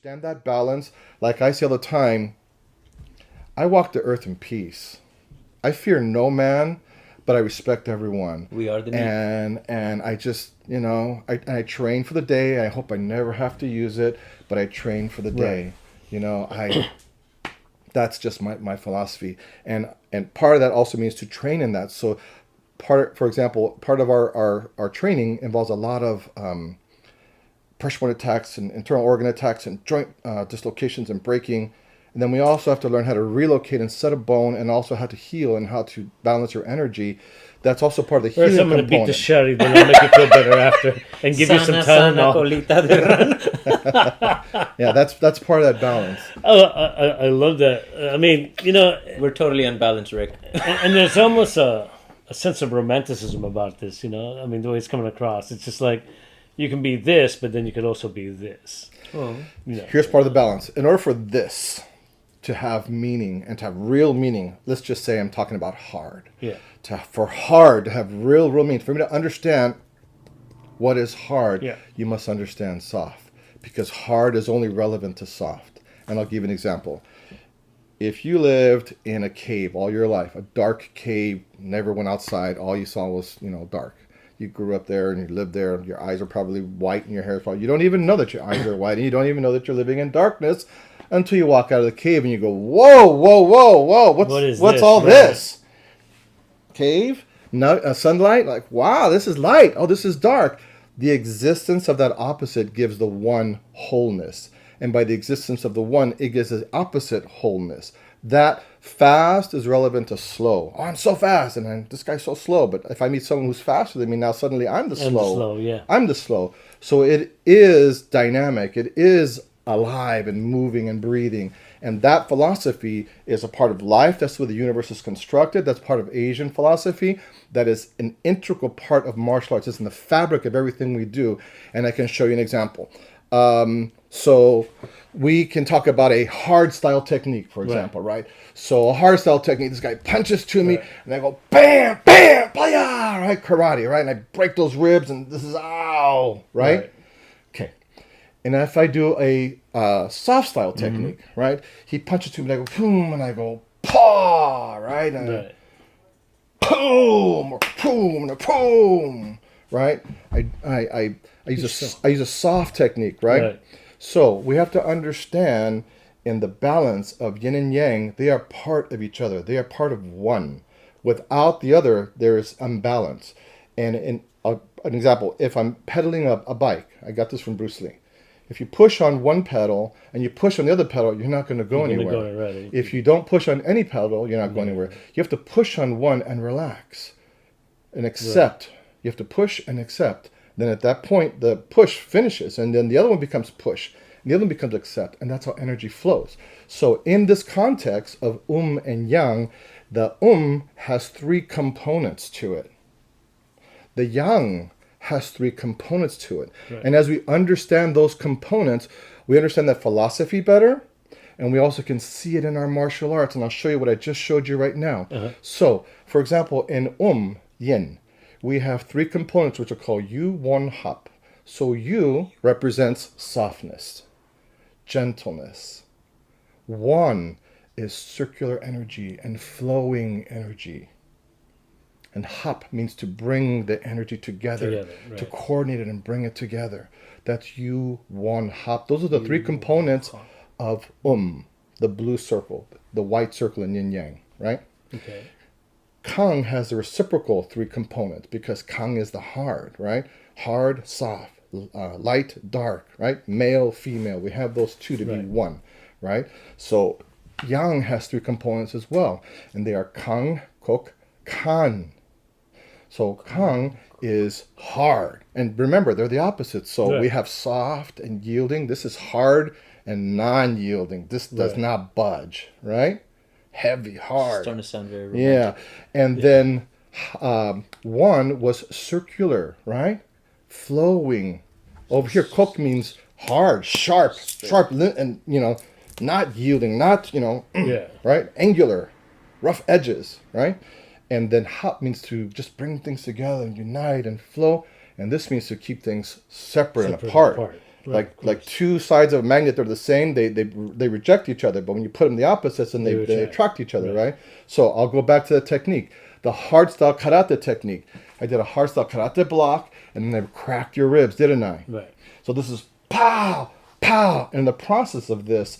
understand that balance, like I say all the time, I walk the earth in peace. I fear no man, but I respect everyone. We are the meat. And I just, I train for the day. I hope I never have to use it, but I train for the day. Right. I that's just my philosophy. And part of that also means to train in that. So for example, part of our training involves a lot of pressure point attacks and internal organ attacks and joint dislocations and breaking. And then we also have to learn how to relocate and set a bone, and also how to heal and how to balance your energy. That's also part of the Or healing someone to beat component. the shit, then I'll make you feel better after and give you some Tylenol. Colita de rana. Yeah, that's part of that balance. Oh, I love that. I mean, We're totally unbalanced, Rick. and there's almost a sense of romanticism about this, I mean, the way it's coming across. It's just like, you can be this, but then you could also be this. Oh. Here's part of the balance. In order for this to have meaning and to have real meaning, let's just say I'm talking about hard. Yeah. For hard to have real meaning, for me to understand what is hard, you must understand soft. Because hard is only relevant to soft. And I'll give you an example. If you lived in a cave all your life, a dark cave, never went outside, all you saw was, dark. You grew up there and you lived there, and your eyes are probably white and your hair is probably... You don't even know that your eyes are white, and you don't even know that you're living in darkness until you walk out of the cave and you go, whoa, whoa, whoa, whoa, what's this? all Right. this? Cave? No, sunlight? Like, wow, this is light. Oh, this is dark. The existence of that opposite gives the one wholeness. And by the existence of the one, it gives the opposite wholeness. That fast is relevant to slow. Oh, I'm so fast, and this guy's so slow. But if I meet someone who's faster than me, now suddenly I'm the slow. I'm the slow. So it is dynamic. It is alive and moving and breathing. And that philosophy is a part of life. That's the way the universe is constructed. That's part of Asian philosophy. That is an integral part of martial arts. It's in the fabric of everything we do. And I can show you an example. So we can talk about a hard style technique, for example, right? So a hard style technique, this guy punches to me, and I go, bam, bam, playa, right? Karate, right? And I break those ribs, and this is, ow, right? Okay. And if I do a soft style technique, right? He punches to me, and I go, boom, and I go, paw, right? And boom, or boom, or boom, right? I use a soft technique, right? So we have to understand in the balance of yin and yang, they are part of each other. They are part of one. Without the other, there is imbalance. And an example, if I'm pedaling a bike, I got this from Bruce Lee. If you push on one pedal and you push on the other pedal, you're not going to go anywhere. If you don't push on any pedal, you're not going anywhere. You have to push on one and relax and accept. You have to push and accept. Then at that point, the push finishes, and then the other one becomes push, and the other one becomes accept, and that's how energy flows. So in this context of and yang, the has three components to it. The yang has three components to it. And as we understand those components, we understand that philosophy better, and we also can see it in our martial arts, and I'll show you what I just showed you right now. So, for example, in yin, we have three components which are called yu, won, hap. So yu represents softness, gentleness. Won is circular energy and flowing energy. And hap means to bring the energy together to coordinate it and bring it together. That's yu, won, hap. Those are the three components of the blue circle, the white circle in yin yang, right? Okay. Kang has the reciprocal three components because Kang is the hard, right? Hard, soft, light, dark, right? Male, female. We have those two to be one, right? So Yang has three components as well, and they are Kang, Kok, Kan. So Kang is hard, and remember they're the opposites. So we have soft and yielding. This is hard and non-yielding. This does not budge, right? Heavy, hard. It's starting to sound very romantic. And then one was circular, right? Flowing. Over here, kok means hard, sharp, and not yielding, not right? Angular, rough edges, right? And then hap means to just bring things together and unite and flow, and this means to keep things separate and apart. Like two sides of a magnet, they're the same. They reject each other, but when you put them the opposites, then they attract each other, right? So I'll go back to the technique, the hardstyle karate technique. I did a hardstyle karate block, and then I cracked your ribs, didn't I? Right. So this is pow, pow. And in the process of this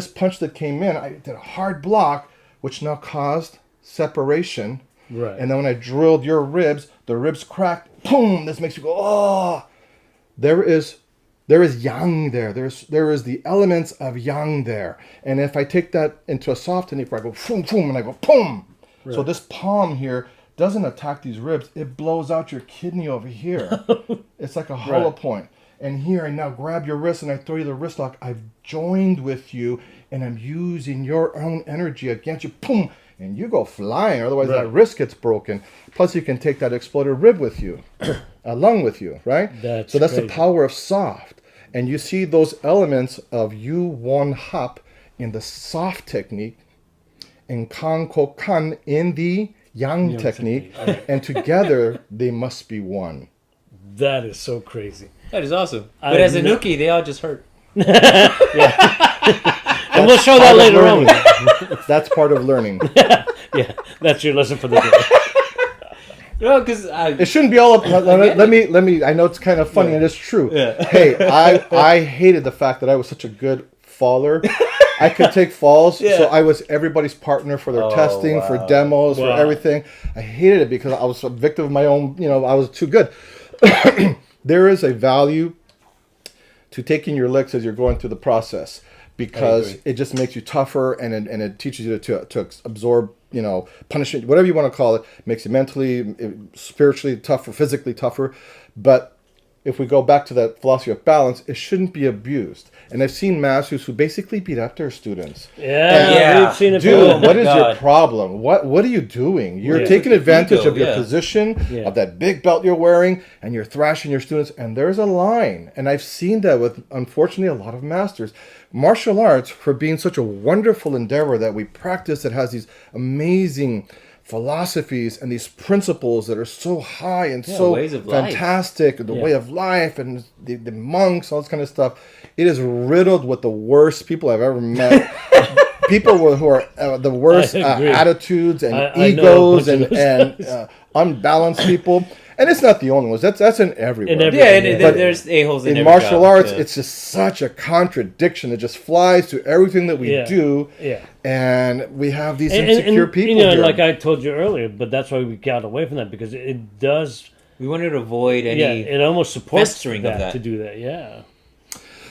punch that came in, I did a hard block, which now caused separation. Right. And then when I drilled your ribs, the ribs cracked. Boom! This makes you go, oh. There is yang there. There is the elements of yang there. And if I take that into a soft technique where I go boom, boom, and I go boom. Right. So this palm here doesn't attack these ribs. It blows out your kidney over here. It's like a hollow point. And here I now grab your wrist and I throw you the wrist lock. I've joined with you and I'm using your own energy against you. Boom! And you go flying. Otherwise that wrist gets broken. Plus you can take that exploded rib with you. Along with you, right? That's crazy. The power of soft. And you see those elements of Yu Won Hap in the soft technique and Kan Ko Kan in the yang technique. And together they must be one. That is so crazy. That is awesome. But as a Nuki, they all just hurt. And we'll show that later on. That's part of learning. Yeah, that's your lesson for the day. No, because it shouldn't be all. Let me. I know it's kind of funny, and it's true. Yeah. Hey, I hated the fact that I was such a good faller. I could take falls, so I was everybody's partner for their testing, for demos, for everything. I hated it because I was a victim of my own. I was too good. There is a value to taking your licks as you're going through the process because it just makes you tougher and it teaches you to absorb, punishment, whatever you want to call it. Makes you mentally, spiritually tougher, physically tougher. But if we go back to that philosophy of balance, it shouldn't be abused. And I've seen masters who basically beat up their students. We've seen it. Dude, what is your problem? What are you doing? You're taking advantage of your position, of that big belt you're wearing, and you're thrashing your students. And there's a line. And I've seen that with, unfortunately, a lot of masters. Martial arts, for being such a wonderful endeavor that we practice, that has these amazing philosophies and these principles that are so high and so fantastic, the way of life and the monks, all this kind of stuff. It is riddled with the worst people I've ever met. People who are the worst attitudes and egos and unbalanced people. And it's not the only ones. That's in everywhere. There's a-holes in every martial arts, it's just such a contradiction. It just flies to everything that we do. Yeah. And we have these insecure people here. Like I told you earlier, but that's why we got away from that, because it does... We wanted to avoid any... it almost supports that to do that, yeah.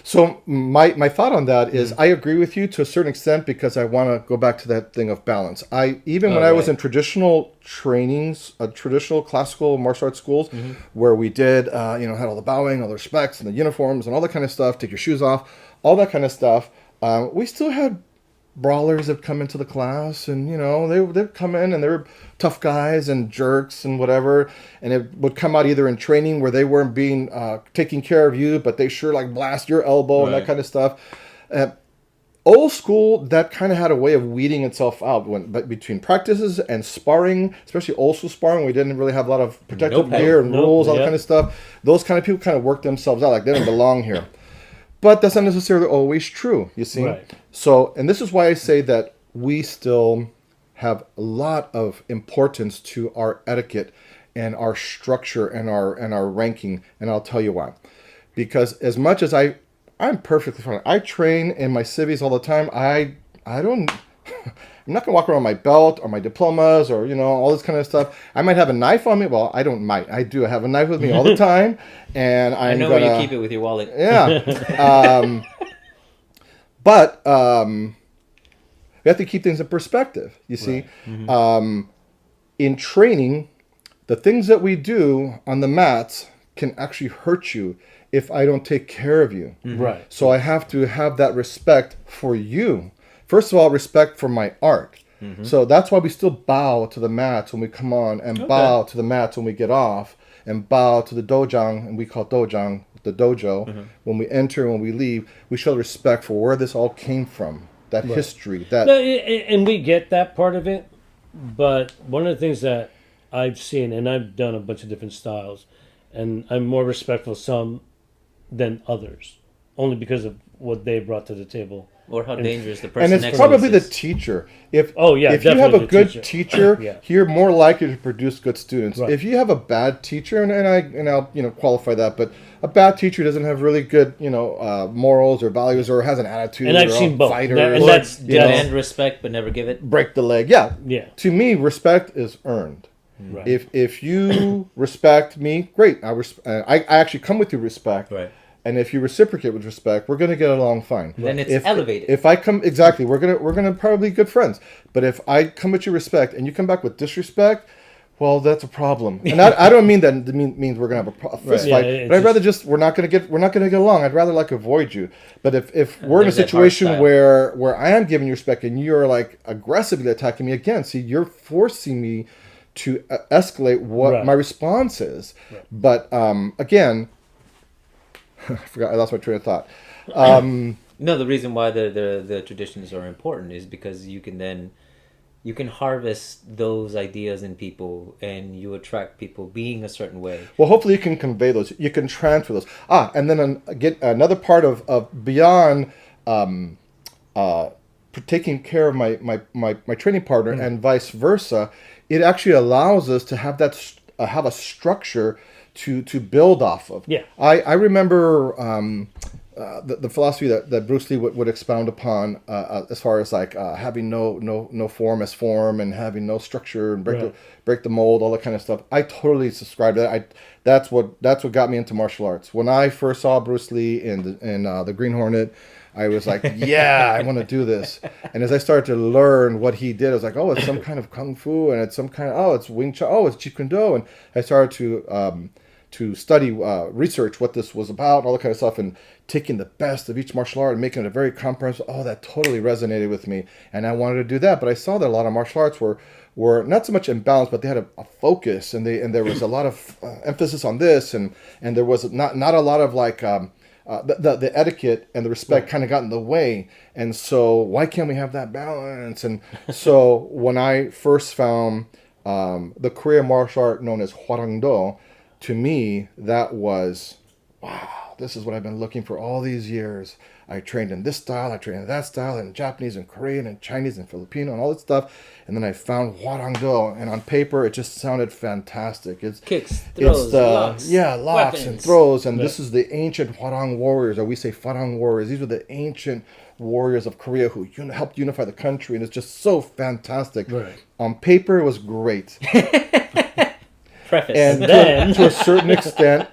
So my thought on that is I agree with you to a certain extent because I want to go back to that thing of balance. When I was in traditional trainings, traditional classical martial arts schools, where we did, had all the bowing, all the respects and the uniforms and all that kind of stuff, take your shoes off, all that kind of stuff, we still had brawlers that come into the class and, they'd come in and they were tough guys and jerks and whatever. And it would come out either in training where they weren't being taking care of you, but they sure blast your elbow and that kind of stuff. Old school, that kind of had a way of weeding itself out between practices and sparring, especially old school sparring. We didn't really have a lot of protective gear and rules, all that kind of stuff. Those kind of people kind of worked themselves out like they didn't belong here. But that's not necessarily always true, you see? Right. So, and this is why I say that we still have a lot of importance to our etiquette and our structure and our ranking, and I'll tell you why. Because as much as I'm perfectly fine. I train in my civvies all the time. I don't... I'm not going to walk around my belt or my diplomas or, all this kind of stuff. I might have a knife on me. Well, I don't might. I do. I have a knife with me all the time. And I know where you keep it with your wallet. Yeah. But we have to keep things in perspective, you see. Right. In training, the things that we do on the mats can actually hurt you if I don't take care of you. Right. So I have to have that respect for you. First of all, respect for my art. So that's why we still bow to the mats when we come on and bow to the mats when we get off and bow to the dojang, and we call dojang the dojo. When we enter, when we leave, we show respect for where this all came from, that history. And we get that part of it, but one of the things that I've seen, and I've done a bunch of different styles, and I'm more respectful of some than others. only because of what they brought to the table. Or how dangerous the person And next it's to probably us the is. teacher. If Oh, yeah, if you have a definitely the good teacher. teacher, Yeah. you're more likely to produce good students. Right. If you have a bad teacher, and I'll qualify that, but a bad teacher doesn't have really good morals or values or has an attitude And I've or seen a both. fighter, And Or that's demand respect but never give it. break the leg. Yeah. Yeah. To me, respect is earned. Right. If you respect me, great. I actually come with your respect. Right. And if you reciprocate with respect, we're gonna get along fine. Then it's elevated. If I come exactly, we're gonna probably be good friends. But if I come with your respect and you come back with disrespect, well, that's a problem. And I don't mean that means we're gonna have a fist Right. fight. Yeah, but I'd rather we're not gonna get along. I'd rather like avoid you. But if we're in a There's that situation hard where I am giving you respect and you're like aggressively attacking me again, see, you're forcing me to escalate what Right. my response is. Right. But again. I forgot. I lost my train of thought. No, the reason why the traditions are important is because you can harvest those ideas in people and you attract people being a certain way. Well, hopefully you can convey those. You can transfer those. And then get another part of beyond taking care of my training partner and vice versa. It actually allows us to have have a structure to build off of. Yeah. I remember the philosophy that Bruce Lee would expound upon as far as like having no form as form and having no structure and break the mold, all that kind of stuff. I totally subscribe to that. That's what got me into martial arts. When I first saw Bruce Lee in the Green Hornet, I was like, yeah, I want to do this. And as I started to learn what he did, I was like, oh, it's some kind of kung fu, and it's some kind of it's Wing Chun, it's Jeet Kune Do, and I started to study, research what this was about, all that kind of stuff, and taking the best of each martial art and making it a very comprehensive. Oh, that totally resonated with me, and I wanted to do that. But I saw that a lot of martial arts were not so much imbalanced, but they had a focus, and there was a lot of emphasis on this, and there was not a lot of like the etiquette and the respect kind of got in the way. And so why can't we have that balance? And so when I first found the Korean martial art known as Hwarangdo, to me, that was, wow, this is what I've been looking for all these years. I trained in this style, I trained in that style, and Japanese and Korean and Chinese and Filipino and all this stuff. And then I found Hwarangdo, and on paper, it just sounded fantastic. It's kicks, throws, locks, locks weapons. and throws. And this is the ancient Hwarang warriors, or we say Farang warriors. These were the ancient warriors of Korea who helped unify the country, and it's just so fantastic. Right. On paper, it was great. Preface. And then to a certain extent,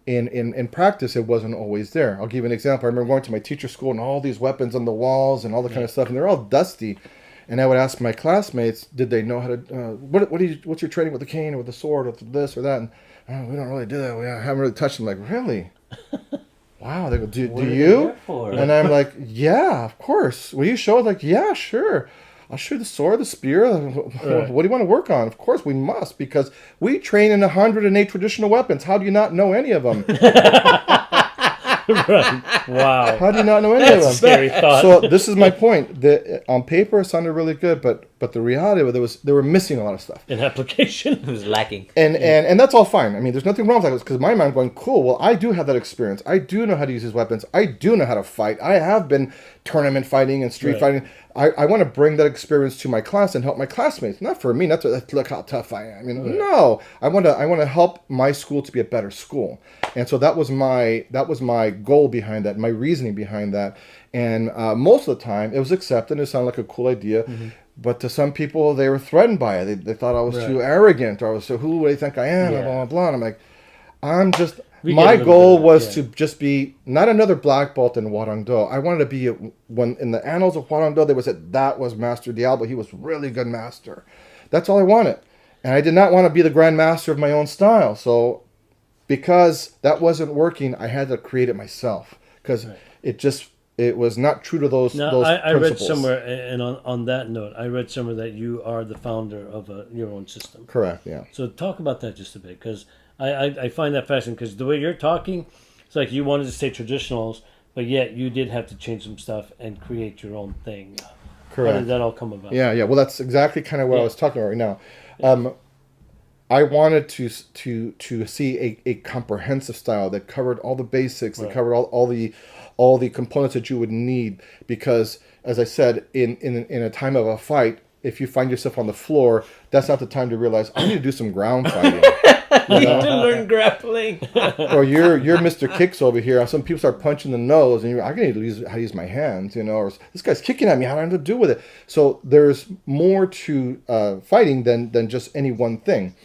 in practice, it wasn't always there. I'll give you an example. I remember going to my teacher's school and all these weapons on the walls and all that kind of stuff, and they're all dusty. And I would ask my classmates, did they know how to? What's your training with the cane or with the sword or with this or that? And we don't really do that. We haven't really touched them. Like, really? Wow. They go, do you? And I'm like, yeah, of course. Will you show it? Like, yeah, sure. I'll show you the sword, the spear. What do you want to work on? Of course, we must, because we train in 108 traditional weapons. How do you not know any of them? Right. Wow. How do you not know any of them? Scary thought. So this is my point. On paper, it sounded really good, but the reality of it they were missing a lot of stuff. In application. It was lacking. And that's all fine. I mean, there's nothing wrong with that, because my mind going, cool, well, I do have that experience. I do know how to use these weapons. I do know how to fight. I have been tournament fighting and street fighting. I want to bring that experience to my class and help my classmates. Not for me, not to look how tough I am. No. I want to help my school to be a better school. And so that was my goal behind that, my reasoning behind that. And most of the time, it was accepted. It sounded like a cool idea. Mm-hmm. But to some people, they were threatened by it. They thought I was too arrogant, or who do they think I am, and blah, blah, blah. And I'm like, my goal was to just be not another black belt in Hwarangdo. I wanted to be, when in the annals of Hwarangdo, they would say that was Master Diablo. He was really good master. That's all I wanted. And I did not want to be the grand master of my own style. So because that wasn't working, I had to create it myself, because it was not true to those Now, I read principles. somewhere, and on that note, I read somewhere that you are the founder of your own system. Correct, yeah. So talk about that just a bit, because I find that fascinating, because the way you're talking, it's like you wanted to stay traditionals, but yet you did have to change some stuff and create your own thing. Correct. How did that all come about? Yeah. Well, that's exactly kind of what I was talking about right now. I wanted to see a comprehensive style that covered all the basics, that covered all the components that you would need. Because, as I said, in a time of a fight, if you find yourself on the floor, that's not the time to realize I need to do some ground fighting. You need to learn grappling. Or you're Mr. Kicks over here. Some people start punching the nose, and I need to use how to use my hands, Or this guy's kicking at me. How do I know what to do with it? So there's more to fighting than just any one thing.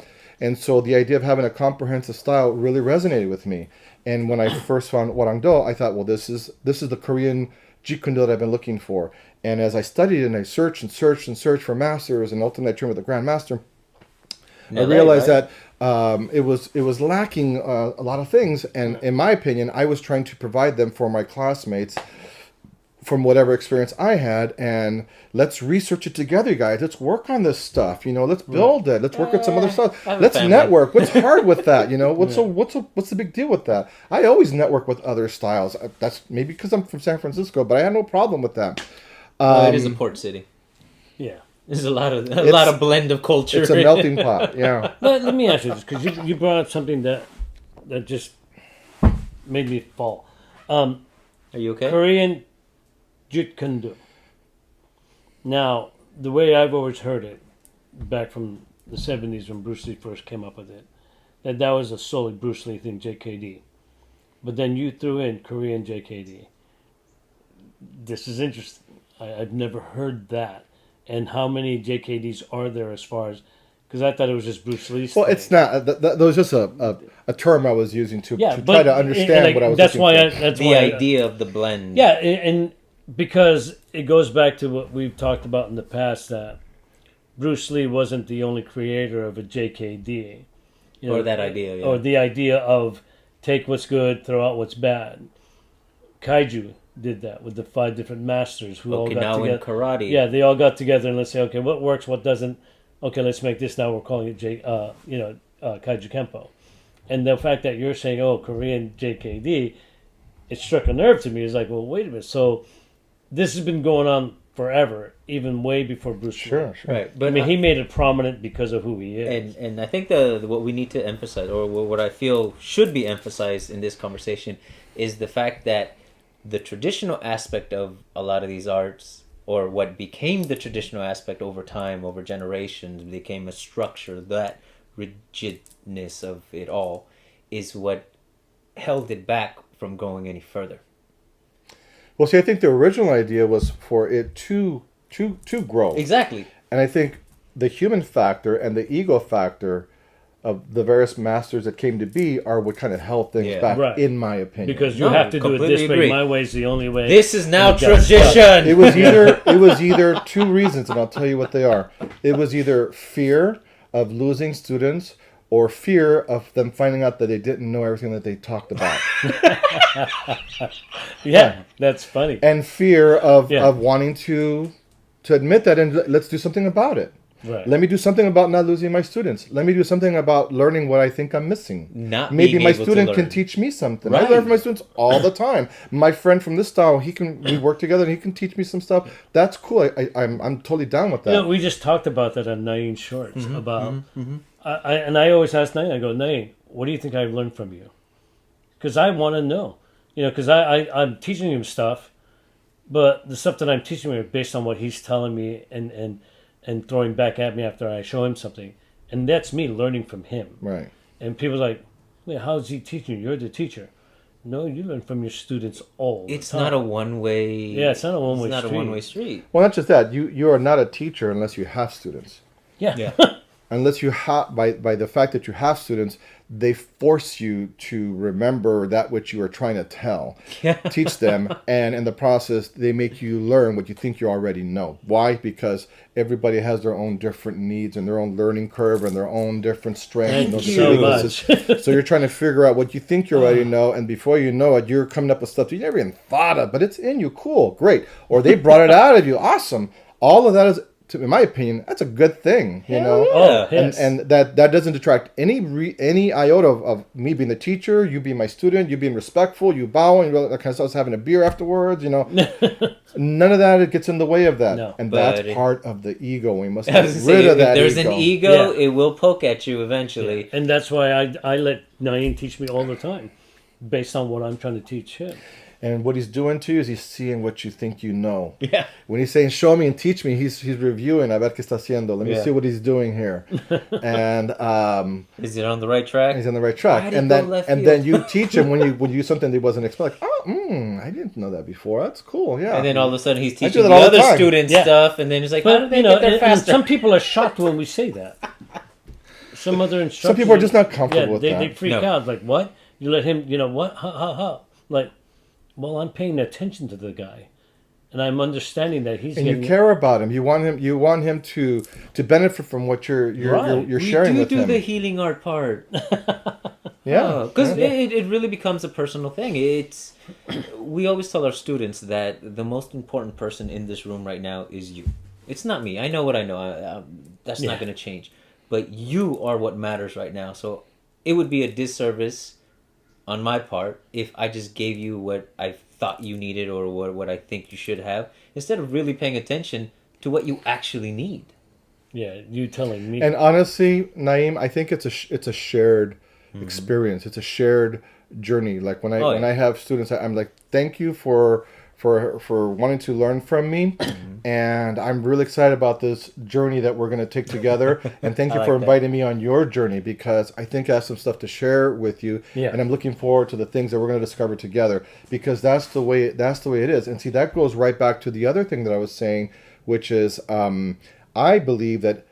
And so the idea of having a comprehensive style really resonated with me. And when I first found Warangdo, I thought, well, this is the Korean Jeet Kune Do that I've been looking for. And as I studied and I searched for masters, and ultimately I trained with the Grand Master, I realized that it was lacking a lot of things. And in my opinion, I was trying to provide them for my classmates from whatever experience I had, and let's research it together, guys. Let's work on this stuff. Let's build it. Let's work on some other stuff. Let's network. What's hard with that? What's the big deal with that? I always network with other styles. That's maybe because I'm from San Francisco, but I had no problem with that. It is a port city. Yeah. There's a lot of blend of culture. It's a melting pot. Yeah. Let me ask you this, because you brought up something that just made me fall. Are you okay? Korean Jeet Kune Do. Now, the way I've always heard it, back from the 70s when Bruce Lee first came up with it, that was a solely Bruce Lee thing, JKD. But then you threw in Korean JKD. This is interesting. I've never heard that. And how many JKDs are there as far as... Because I thought it was just Bruce Lee's Well, thing. it's not. That was just a term I was using to try to understand what I was that's looking why for. that's the why idea of the blend. Yeah, and because it goes back to what we've talked about in the past, that Bruce Lee wasn't the only creator of a JKD. Or that idea, yeah. Or the idea of take what's good, throw out what's bad. Kaiju did that with the 5 different masters who all got together. Okinawan karate. Yeah, they all got together and let's say, okay, what works, what doesn't. Okay, let's make this now. We're calling it Kaiju Kempo. And the fact that you're saying, Korean JKD, it struck a nerve to me. It's like, well, wait a minute. So this has been going on forever, even way before Bruce Lee. Sure. Right. But he made it prominent because of who he is. And I think what we need to emphasize, or what I feel should be emphasized in this conversation, is the fact that the traditional aspect of a lot of these arts, or what became the traditional aspect over time, over generations, became a structure, that rigidness of it all is what held it back from going any further. Well, see, I think the original idea was for it to grow. Exactly. And I think the human factor and the ego factor of the various masters that came to be are what kind of held things back, right. in my opinion. Because you have to do it this way. Agree. My way is the only way. This is now tradition. It was either 2 reasons, and I'll tell you what they are. It was either fear of losing students or fear of them finding out that they didn't know everything that they talked about. Yeah, that's funny. And fear of wanting to admit that and let's do something about it. Right. Let me do something about not losing my students. Let me do something about learning what I think I'm missing. Maybe my student can teach me something. Right. I learn from my students all the time. My friend from this style, we work together and he can teach me some stuff. That's cool. I'm totally down with that. We just talked about that on Naeem Shorts about. I always ask Naeem, I go, Naeem, what do you think I've learned from you? Because I want to know. Because I'm teaching him stuff, but the stuff that I'm teaching him is based on what he's telling me and throwing back at me after I show him something. And that's me learning from him. Right. And people are like, wait, how's he teaching you? You're the teacher. No, you learn from your students all the time. It's not a one-way... Yeah, it's not a one-way street. It's not a one-way street. Well, not just that. You are not a teacher unless you have students. Yeah. Unless you have, by the fact that you have students, they force you to remember that which you are trying to teach them, and in the process, they make you learn what you think you already know. Why? Because everybody has their own different needs and their own learning curve and their own different strengths. Thank you so much. So you're trying to figure out what you think you already know, and before you know it, you're coming up with stuff you never even thought of, but it's in you. Cool, great. Or they brought it out of you. Awesome. All of that is in my opinion, that's a good thing, you Hell know. yeah. Oh, yes. And that doesn't detract any iota of me being the teacher, you being my student, you being respectful, you bowing, that kind of stuff, us having a beer afterwards, you know. None of that gets in the way of that, No. and But that's part of the ego. We must I get was rid gonna say, of if that there's ego. an ego, Yeah. it will poke at you eventually. And that's why I let Naeem teach me all the time, based on what I'm trying to teach him. And what he's doing to you is he's seeing what you think you know. Yeah. When he's saying "show me" and "teach me," he's reviewing. A ver qué está haciendo. Let me Yeah. see what he's doing here. And Is it on the right track? he's on the right track. Why'd he And go then left then field? you teach him when you do something that he wasn't expecting. Like, I didn't know that before. That's cool. Yeah. And then all of a sudden he's do teaching that the all the other time. students Yeah. stuff, and then it's like, how do But they you know, get there and faster? some people are shocked when we say that. Some other instructors. Some people are just not comfortable yeah, with they, that. They freak No. out. Like, what? You let him, you know, what? How? Like, well, I'm paying attention to the guy. And I'm understanding that he's And getting... you care about him. You want him to benefit from what you're Right. you're we sharing do with do him. the healing art part. Yeah. Because Yeah. it really becomes a personal thing. We always tell our students that the most important person in this room right now is you. It's not me. I know what I know. That's not Yeah. going to change. But you are what matters right now. So it would be a disservice on my part if I just gave you what I thought you needed or what I think you should have, instead of really paying attention to what you actually need. Yeah, you telling me. And honestly, Naeem, I think it's a shared experience. It's a shared journey. Like when Oh, when yeah. I have students, I'm like, thank you for wanting to learn from me, and I'm really excited about this journey that we're going to take together. And thank you I for like that. inviting me on your journey, because I think I have some stuff to share with you, Yeah. and I'm looking forward to the things that we're going to discover together, because that's the way it is. And see, that goes right back to the other thing that I was saying, which is I believe that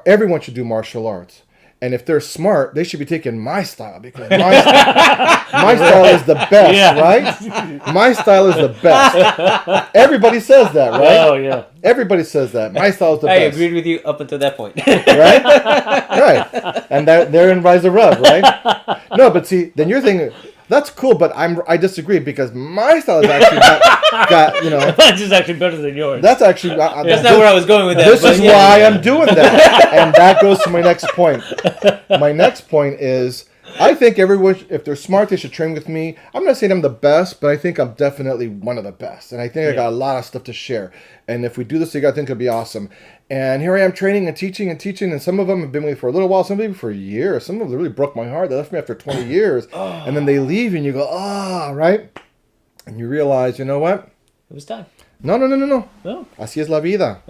everyone should do martial arts. And if they're smart, they should be taking my style, because my style is the best, Yeah. right? My style is the best. Everybody says that, right? Oh, yeah. Everybody says that. My style is the I best. agreed with you up until that point. Right? Right. And therein lies the rub, right? No, but see, then you're thinking, that's cool, but I disagree, because my style is actually got That's just actually better than yours. that's actually... That's not where I was going with that. This but is yeah. why I'm doing that. And that goes to my next point. My next point is, I think everyone, if they're smart, they should train with me. I'm not saying I'm the best, but I think I'm definitely one of the best. And I think I got a lot of stuff to share. And if we do this together, I think it'll be awesome. And here I am training and teaching. And some of them have been with me for a little while, some of them for years. Some of them really broke my heart. They left me after 20 years. And then they leave and you go, right? And you realize, you know what? It was time. No. Oh. Así es la vida.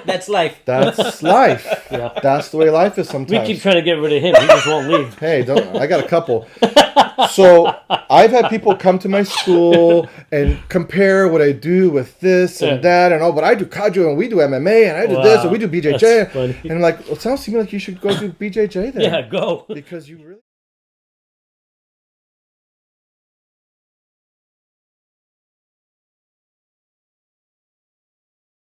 That's life. That's life. Yeah. That's the way life is We sometimes. keep trying to get rid of him. He just won't leave. Hey, I got a couple. So I've had people come to my school and compare what I do with this and that, and but I do Kaju and we do MMA and I do this and we do BJJ. That's funny. And I'm like, well, it sounds to me like you should go do BJJ then. Yeah, go. Because you really...